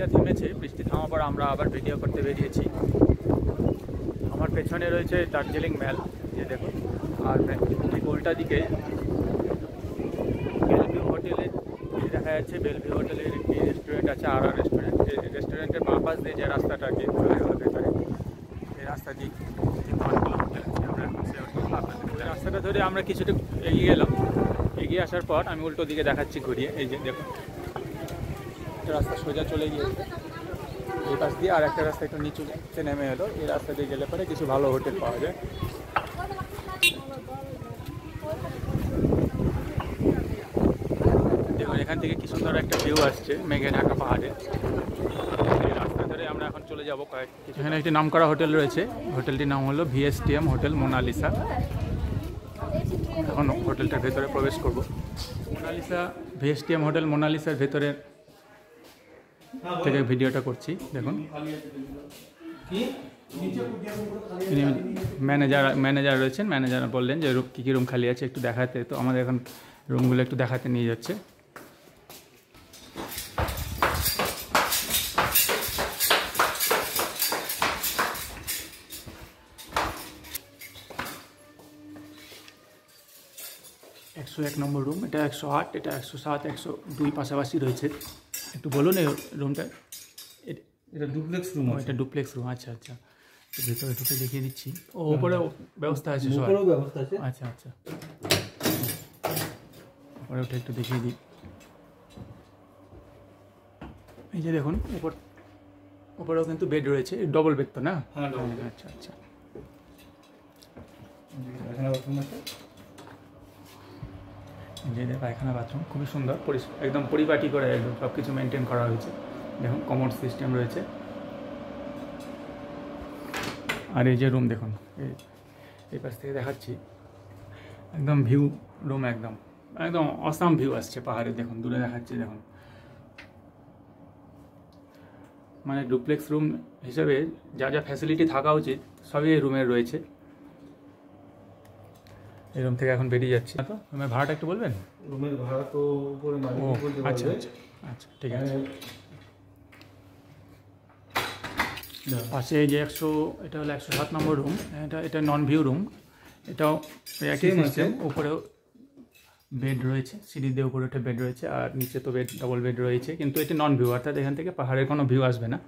বৃষ্টিটা থেমেছে, বৃষ্টি থামার পর আমরা আবার ভিডিও করতে বেরিয়েছি। আমার পেছনে রয়েছে দার্জিলিং ম্যাল, যে দেখুন, আর ঠিক উল্টা দিকে বেলভিউ হোটেলে দেখা যাচ্ছে। বেলভিউ হোটেলের একটি রেস্টুরেন্ট আছে, আর রেস্টুরেন্ট। এই রেস্টুরেন্টের বাঁ পাশ দিয়ে যে রাস্তাটা আর কি চলে গেল ভেতরে, এই রাস্তা দিয়ে অনেকগুলো হোটেল আছে। আমরা এখন সেই হোটেল রাস্তাটা ধরে আমরা কিছুটা এগিয়ে গেলাম। এগিয়ে আসার পর আমি উল্টো দিকে দেখাচ্ছি ঘুরিয়ে, এই যে দেখুন একটা রাস্তা সোজা চলে গিয়েছে এই পাশ দিয়ে, আর একটা রাস্তা একটু নিচুতে নেমে এলো। এই রাস্তা দিয়ে গেলে পরে কিছু ভালো হোটেল পাওয়া যায়। দেখুন এখান থেকে কি সুন্দর একটা ভিউ আসছে মেঘে ঢাকা পাহাড়ে। এই রাস্তা ধরে আমরা এখন চলে যাব কিছু। এখানে একটি নামকরা হোটেল রয়েছে, হোটেলটির নাম হলো VSTM হোটেল মোনালিসা। এখন হোটেলটার ভেতরে প্রবেশ করব। মোনালিসা VSTM হোটেল মোনালিসার ভেতরে থেকে ভিডিওটা করছি। দেখুন ম্যানেজার রয়েছেন, ম্যানেজার বললেন যে কী কী রুম খালি আছে একটু দেখাতে, তো আমাদের এখন রুমগুলো একটু দেখাতে নিয়ে যাচ্ছে। একশো 1 নম্বর রুম, এটা 108, এটা 107, 102 পাশাপাশি রয়েছে। একটু বলুন এই রুমটা। এটা ডুপ্লেক্স রুম, এটা ডুপ্লেক্স রুম। আচ্ছা আচ্ছা, ভিতরে ঢুকে দেখিয়ে দিচ্ছি। ও উপরেও ব্যবস্থা আছে, উপরেও ব্যবস্থা আছে। আচ্ছা আচ্ছা, উপরে ওটা একটু দেখিয়ে দিই। এই যে দেখুন উপরেও কিন্তু বেড রয়েছে, ডবল বেড তো না? হ্যাঁ, আচ্ছা আচ্ছা। পায়খানা বাথরুম খুবই সুন্দর, একদম পরিপাটি করে একদম সব কিছু মেনটেন করা হয়েছে। দেখুন কমোড সিস্টেম রয়েছে। আর এই যে রুম দেখুন, এই পাশ থেকে দেখাচ্ছি, একদম ভিউ রুম, একদম একদম অসাম ভিউ আসছে পাহাড়ে। দেখুন দূরে দেখাচ্ছি, দেখুন মানে ডুপ্লেক্স রুম হিসেবে যা যা ফ্যাসিলিটি থাকা উচিত সবই এই রুমে রয়েছে। এই রুম থেকে এখন বেরিয়ে যাচ্ছি। তো রুমের ভাড়াটা একটু বলবেন? রুমের ভাড়া তো উপরে মালিক বলতে পারবে। আচ্ছা আচ্ছা আচ্ছা, ঠিক আছে। পাশে এই যে এটা হলো 107 নম্বর রুম, এটা নন ভিউ রুম। এটাও একই সিস্টেম, উপরেও বেড রয়েছে, সিঁড়ি দিয়ে উপরে উঠে বেড রয়েছে, আর নিচে তো বেড, ডবল বেড রয়েছে, কিন্তু এটা নন ভিউ, অর্থাৎ এখান থেকে পাহাড়ের কোনো ভিউ আসবে না।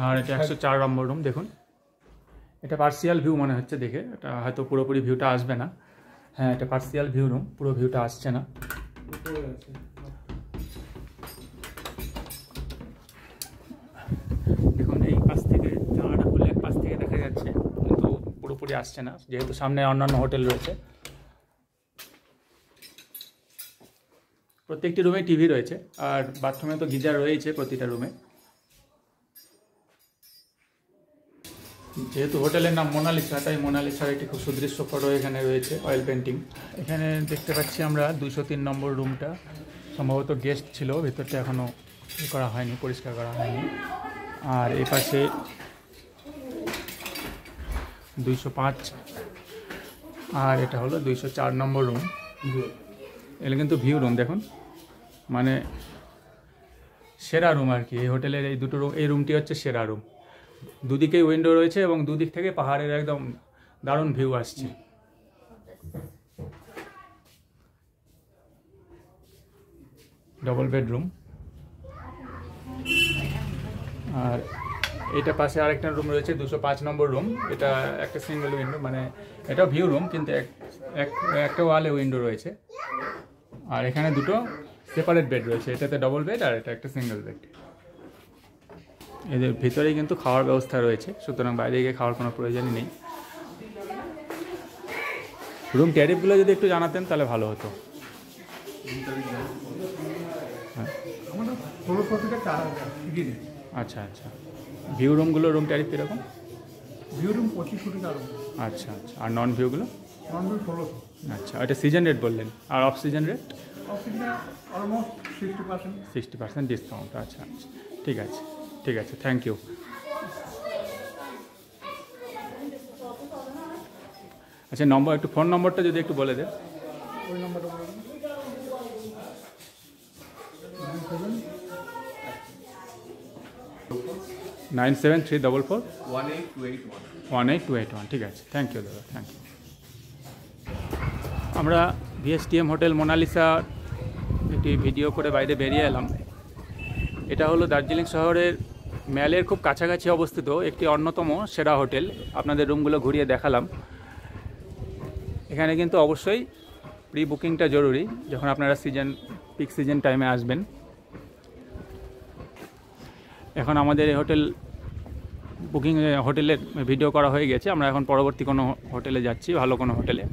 আর এটা 104 নম্বর রুম। দেখুন এটা পার্সিয়াল ভিউ মনে হচ্ছে দেখে, এটা হয়তো পুরোপুরি ভিউটা আসবে না। হ্যাঁ, এটা পার্সিয়াল ভিউ রুম, পুরো ভিউটা আসছে না। দেখুন এই পাশ থেকে জানালাটা খুলে এক পাশ থেকে দেখা যাচ্ছে, কিন্তু পুরোপুরি আসছে না যেহেতু সামনে অন্যান্য হোটেল রয়েছে। প্রত্যেকটি রুমে টিভি রয়েছে, আর বাথরুমে তো গিজার রয়েছে প্রতিটা রুমে। যেহেতু হোটেলের নাম মোনালিসা, তাই মোনালিসার একটি খুব সুদৃশ্য ফটো এখানে রয়েছে, অয়েল পেন্টিং। এখানে দেখতে পাচ্ছি আমরা 203 নম্বর রুমটা, সম্ভবত গেস্ট ছিল, ভেতরটা এখনও করা হয়নি, পরিষ্কার করা হয়নি। আর এই পাশে 205, আর এটা হলো 204 নম্বর রুম। এগুলো কিন্তু ভিউ রুম, দেখুন মানে সেরা রুম আর কি। এই হোটেলের এই দুটো রুম, এই রুমটি হচ্ছে সেরা রুম। দুদিকেই উইন্ডো রয়েছে এবং দুদিক থেকে পাহাড়ের একদম দারুণ ভিউ আসছে। Double bedroom. আর এটা পাশে আরেকটা রুম রয়েছে, 205 নম্বর রুম। এটা একটা সিঙ্গেল উইন্ডো, মানে এটা ভিউ রুম, কিন্তু একটা ওয়ালে উইন্ডো রয়েছে। আর এখানে দুটো সেপারেট বেড রয়েছে, এটাতে ডবল বেড আর এটা একটা সিঙ্গেল বেড। এদের ভিতরেই কিন্তু খাওয়ার ব্যবস্থা রয়েছে, সুতরাং বাইরে গিয়ে খাওয়ার কোনো প্রয়োজনই নেই। রুম ট্যারিফগুলো যদি একটু জানাতেন তাহলে ভালো হতো। হ্যাঁ, আচ্ছা আচ্ছা। ভিউ রুমগুলো রুম ট্যারিফ কীরকম? ভিউ রুম 25 টাকা। আচ্ছা আচ্ছা। আর নন ভিউগুলো? Non view 1600। আচ্ছা, এটা সিজন রেট বললেন, আর off season rate? Off season almost 60% discount. আচ্ছা আচ্ছা, ঠিক আছে ঠিক আছে, থ্যাংক ইউ। আচ্ছা, একটু ফোন নম্বরটা যদি একটু বলে দেন। ওই নম্বরটা 9734418281 18281 ঠিক আছে, থ্যাংক ইউ দাদা, থ্যাংক ইউ। আমরা ভিএসটিএম হোটেল মোনালিসা একটি ভিডিও করে বাইরে বেরিয়ে এলাম। এটা হলো দার্জিলিং শহরের ম্যালের খুব কাছাকাছি অবস্থিত একটি অন্যতম সেরা হোটেল। আপনাদের রুমগুলো ঘুরিয়ে দেখালাম। এখানে কিন্তু অবশ্যই প্রি বুকিংটা জরুরি যখন আপনারা পিক সিজন টাইমে আসবেন। এখন আমাদের এই হোটেলের ভিডিও করা হয়ে গেছে। আমরা এখন পরবর্তী কোনো হোটেলে যাচ্ছি, ভালো কোনো হোটেলে।